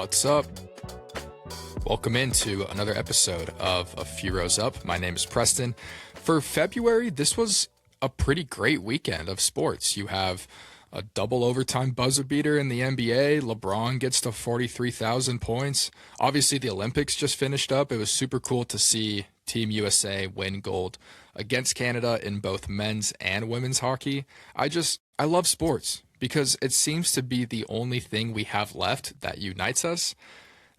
What's up? Welcome into another episode of A Few Rows Up. My name is Preston. For February, this was a pretty great weekend of sports. You have a double overtime buzzer beater in the NBA. LeBron gets to 43,000 points. Obviously, the Olympics just finished up. It was super cool to see Team USA win gold against Canada in both men's and women's hockey. I love sports because it seems to be the only thing we have left that unites us.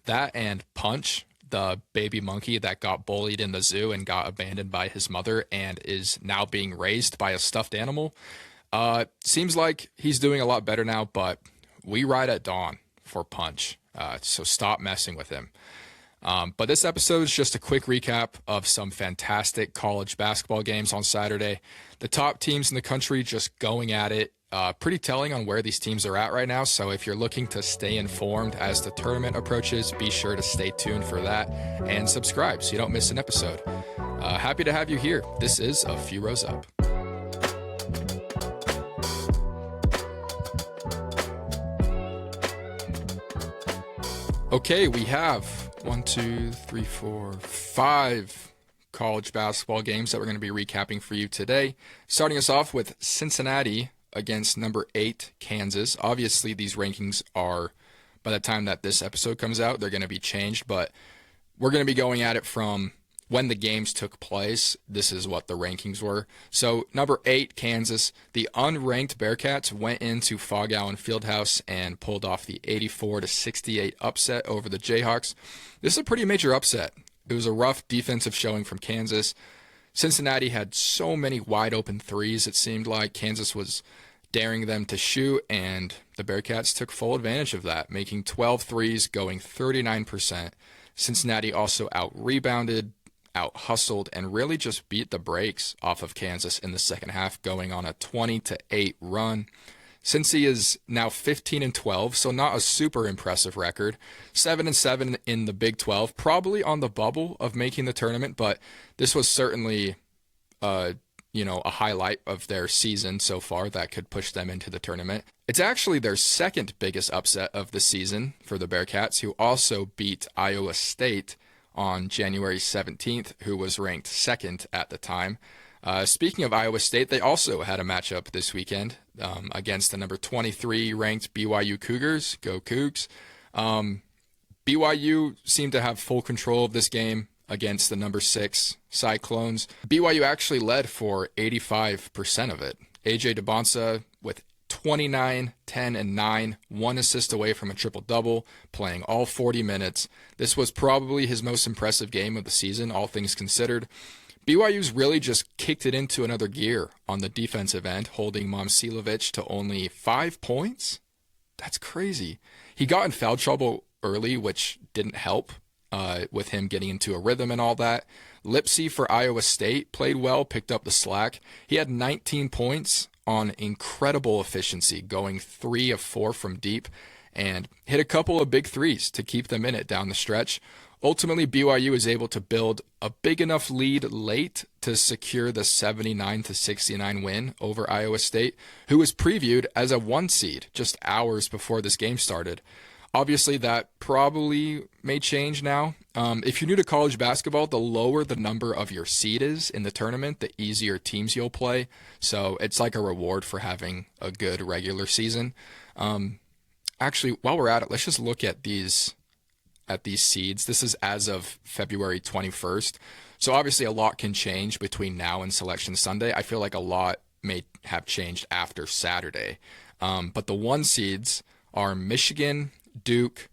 That and Punch, the baby monkey that got bullied in the zoo and got abandoned by his mother and is now being raised by a stuffed animal. Seems like he's doing a lot better now, but we ride at dawn for Punch. So stop messing with him. But this episode is just a quick recap of some fantastic college basketball games on Saturday. The top teams in the country just going at it. Pretty telling on where these teams are at right now. So if you're looking to stay informed as the tournament approaches, be sure to stay tuned for that and subscribe so you don't miss an episode. Happy to have you here. This is A Few Rows Up. Okay, we have 5 college basketball games that we're going to be recapping for you today. Starting us off with Cincinnati against number 8 Kansas. Obviously, these rankings are, by the time that this episode comes out, they're going to be changed, but we're going to be going at it from when the games took place. This is what the rankings were. So, number 8 Kansas, the unranked Bearcats went into Fog Allen Fieldhouse and pulled off the 84-68 upset over the Jayhawks. This is a pretty major upset. It was a rough defensive showing from Kansas. Cincinnati had so many wide open threes. It seemed like Kansas was daring them to shoot, and the Bearcats took full advantage of that, making 12 threes, going 39%. Cincinnati also out-rebounded, out-hustled, and really just beat the brakes off of Kansas in the second half, going on a 20-8 run. Cincy is now 15-12, so not a super impressive record. 7-7 in the Big 12, probably on the bubble of making the tournament, but this was certainly, a highlight of their season so far that could push them into the tournament. It's actually their second biggest upset of the season for the Bearcats, who also beat Iowa State on January 17th, who was ranked second at the time. Speaking of Iowa State, they also had a matchup this weekend against the number 23 ranked BYU Cougars. Go Cougs. BYU seemed to have full control of this game against the number 6 Cyclones. BYU actually led for 85% of it. AJ DeBonsa with 29, 10, and 9, 1 assist away from a triple-double, playing all 40 minutes. This was probably his most impressive game of the season, all things considered. BYU's really just kicked it into another gear on the defensive end, holding Momcilovic to only 5 points. That's crazy. He got in foul trouble early, which didn't help with him getting into a rhythm and all that. Lipsy for Iowa State played well, picked up the slack. He had 19 points on incredible efficiency, going 3 of 4 from deep, and hit a couple of big threes to keep them in it down the stretch. Ultimately, BYU was able to build a big enough lead late to secure the 79-69 win over Iowa State, who was previewed as a 1 seed just hours before this game started. Obviously, that probably may change now. If you're new to college basketball, the lower the number of your seed is in the tournament, the easier teams you'll play. So it's like a reward for having a good regular season. Actually, while we're at it, let's just look at these seeds. This is as of February 21st. So obviously a lot can change between now and Selection Sunday. I feel like a lot may have changed after Saturday. But the 1 seeds are Michigan, Duke,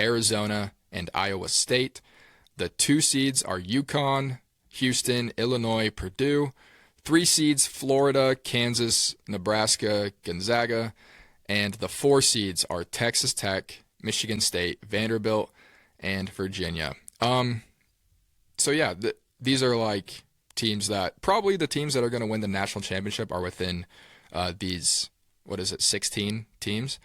Arizona, and Iowa State. The 2 seeds are UConn, Houston, Illinois, Purdue. 3 seeds, Florida, Kansas, Nebraska, Gonzaga. And the 4 seeds are Texas Tech, Michigan State, Vanderbilt, and Virginia. These are like teams that, probably the teams that are going to win the national championship are within these, 16 teams.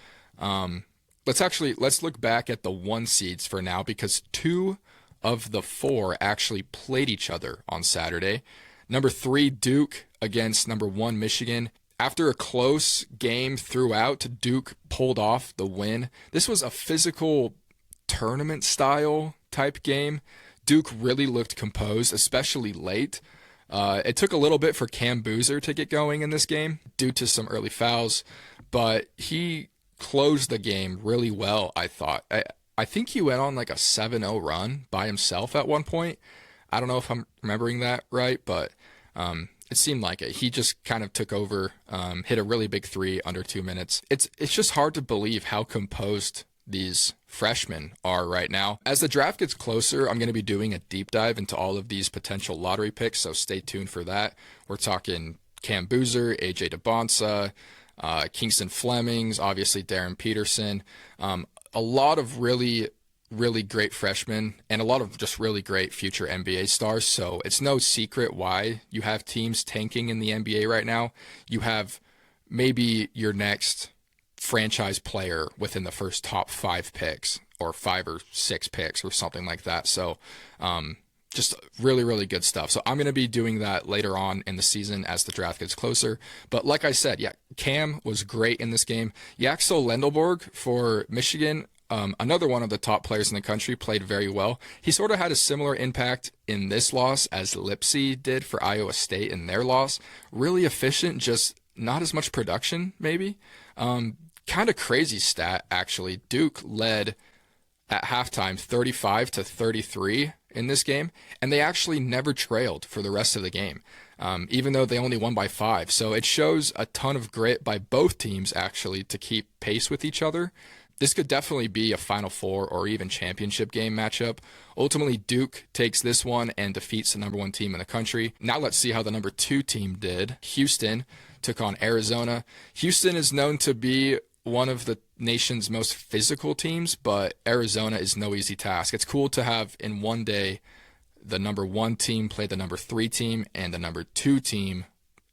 Let's look back at the 1 seeds for now, because 2 of the 4 actually played each other on Saturday. Number 3, Duke against number 1, Michigan. After a close game throughout, Duke pulled off the win. This was a physical tournament style type game. Duke really looked composed, especially late. It took a little bit for Cam Boozer to get going in this game due to some early fouls, but he closed the game really well, I thought. I think he went on like a 7-0 run by himself at one point. I don't know if I'm remembering that right, but it seemed like it. He just kind of took over, hit a really big three under 2 minutes. It's just hard to believe how composed these freshmen are right now. As the draft gets closer, I'm going to be doing a deep dive into all of these potential lottery picks, so stay tuned for that. We're talking Cam Boozer, AJ DeBonsa, Kingston Flemings, obviously Darren Peterson, a lot of really great freshmen and a lot of just really great future NBA stars. So it's no secret why you have teams tanking in the NBA right now. You have maybe your next franchise player within the first top 5 picks or 5 or 6 picks or something like that. So just really good stuff. So I'm going to be doing that later on in the season as the draft gets closer. But like I said, yeah, Cam was great in this game. Yaxel Lendelborg for Michigan, another one of the top players in the country, played very well. He sort of had a similar impact in this loss as Lipsey did for Iowa State in their loss. Really efficient, just not as much production maybe. Kind of crazy stat, actually. Duke led at halftime 35-33 in this game, and they actually never trailed for the rest of the game, even though they only won by 5. So it shows a ton of grit by both teams, actually, to keep pace with each other. This could definitely be a Final Four or even championship game matchup. Ultimately, Duke takes this one and defeats the number 1 team in the country. Now let's see how the number 2 team did. Houston took on Arizona. Houston is known to be one of the nation's most physical teams, but Arizona is no easy task. It's cool to have in one day the number 1 team play the number 3 team and the number 2 team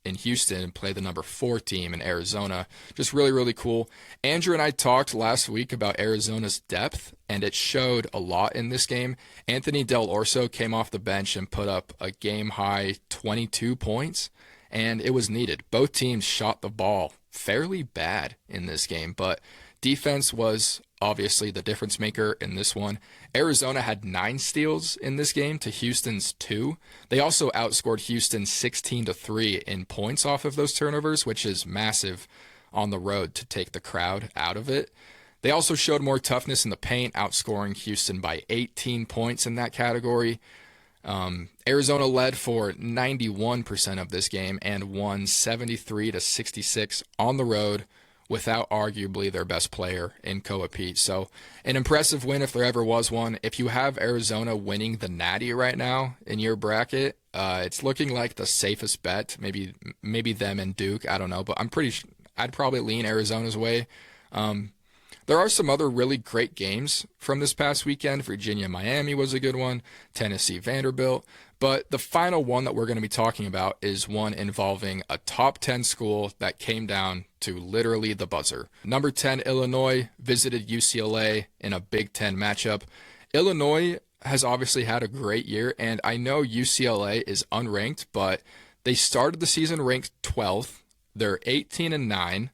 in Houston play the number 4 team in Arizona. Just really cool. Andrew and I talked last week about Arizona's depth, and it showed a lot in this game. Anthony Del Orso came off the bench and put up a game-high 22 points, and it was needed. Both teams shot the ball fairly bad in this game, but defense was obviously the difference maker in this one. Arizona had 9 steals in this game to Houston's 2. They also outscored Houston 16-3 in points off of those turnovers, which is massive on the road to take the crowd out of it. They also showed more toughness in the paint, outscoring Houston by 18 points in that category. Arizona led for 91% of this game and won 73-66 on the road without arguably their best player in Koa Pete. So an impressive win if there ever was one. If you have Arizona winning the Natty right now in your bracket, it's looking like the safest bet. Maybe them and Duke. I don't know, but I'd probably lean Arizona's way. There are some other really great games from this past weekend. Virginia-Miami was a good one. Tennessee-Vanderbilt. But the final one that we're going to be talking about is one involving a top 10 school that came down to literally the buzzer. Number 10, Illinois, visited UCLA in a Big Ten matchup. Illinois has obviously had a great year, and I know UCLA is unranked, but they started the season ranked 12th. They're 18-9.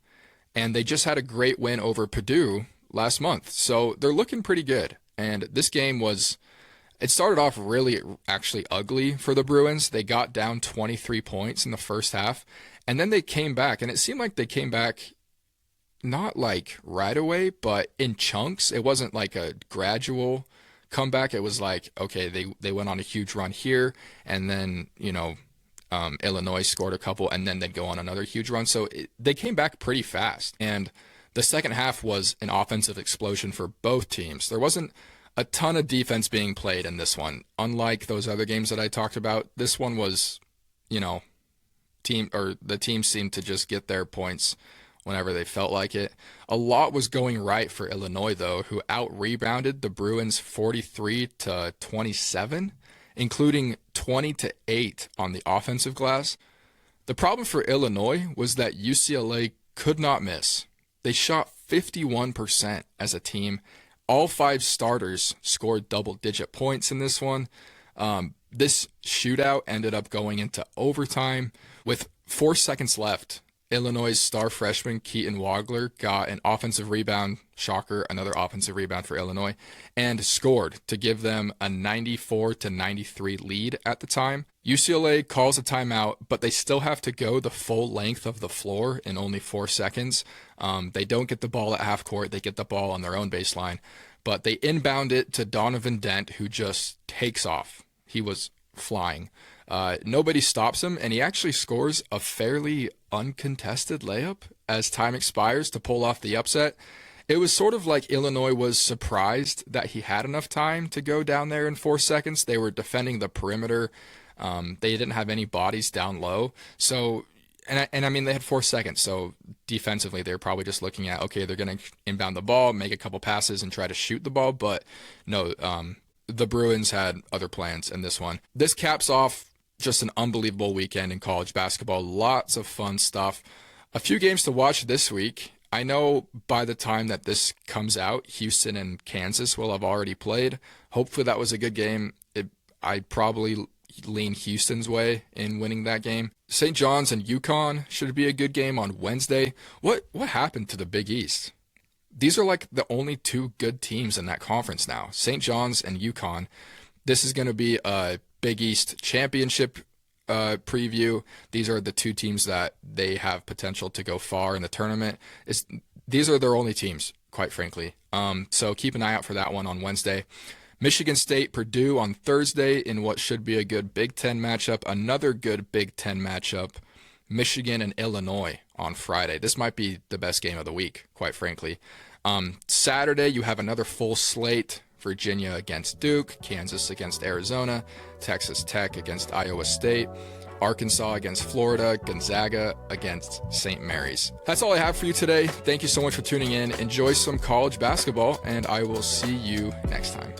And they just had a great win over Purdue last month. So they're looking pretty good. And this game it started off really actually ugly for the Bruins. They got down 23 points in the first half. And then they came back. And it seemed like they came back not like right away, but in chunks. It wasn't like a gradual comeback. It was like, okay, they went on a huge run here. And then, Illinois scored a couple, and then they'd go on another huge run. So they came back pretty fast. And the second half was an offensive explosion for both teams. There wasn't a ton of defense being played in this one. Unlike those other games that I talked about, this one was, the teams seemed to just get their points whenever they felt like it. A lot was going right for Illinois, though, who out-rebounded the Bruins 43-27. Including 20-8 on the offensive glass. The problem for Illinois was that UCLA could not miss. They shot 51% as a team. All 5 starters scored double-digit points in this one. This shootout ended up going into overtime. With 4 seconds left, Illinois' star freshman Keaton Wagler got an offensive rebound, shocker, another offensive rebound for Illinois, and scored to give them a 94-93 lead at the time. UCLA calls a timeout, but they still have to go the full length of the floor in only 4 seconds. They don't get the ball at half court. They get the ball on their own baseline, but they inbound it to Donovan Dent, who just takes off. He was flying. Nobody stops him, and he actually scores a fairly uncontested layup as time expires to pull off the upset. It was sort of like Illinois was surprised that he had enough time to go down there in 4 seconds. They were defending the perimeter. They didn't have any bodies down low. So, and I mean, they had 4 seconds. So defensively, they're probably just looking at, okay, they're going to inbound the ball, make a couple passes, and try to shoot the ball. But no, the Bruins had other plans in this one. This caps off just an unbelievable weekend in college basketball. Lots of fun stuff. A few games to watch this week. I know by the time that this comes out, Houston and Kansas will have already played. Hopefully that was a good game. I probably lean Houston's way in winning that game. St. John's and UConn should be a good game on Wednesday. What happened to the Big East? These are like the only 2 good teams in that conference now. St. John's and UConn. This is going to be a Big East championship preview. These are the 2 teams that they have potential to go far in the tournament. These are their only teams, quite frankly. So keep an eye out for that one on Wednesday. Michigan State, Purdue on Thursday in what should be a good Big Ten matchup. Another good Big Ten matchup, Michigan and Illinois on Friday. This might be the best game of the week, quite frankly. Saturday, you have another full slate. Virginia against Duke, Kansas against Arizona, Texas Tech against Iowa State, Arkansas against Florida, Gonzaga against St. Mary's. That's all I have for you today. Thank you so much for tuning in. Enjoy some college basketball, and I will see you next time.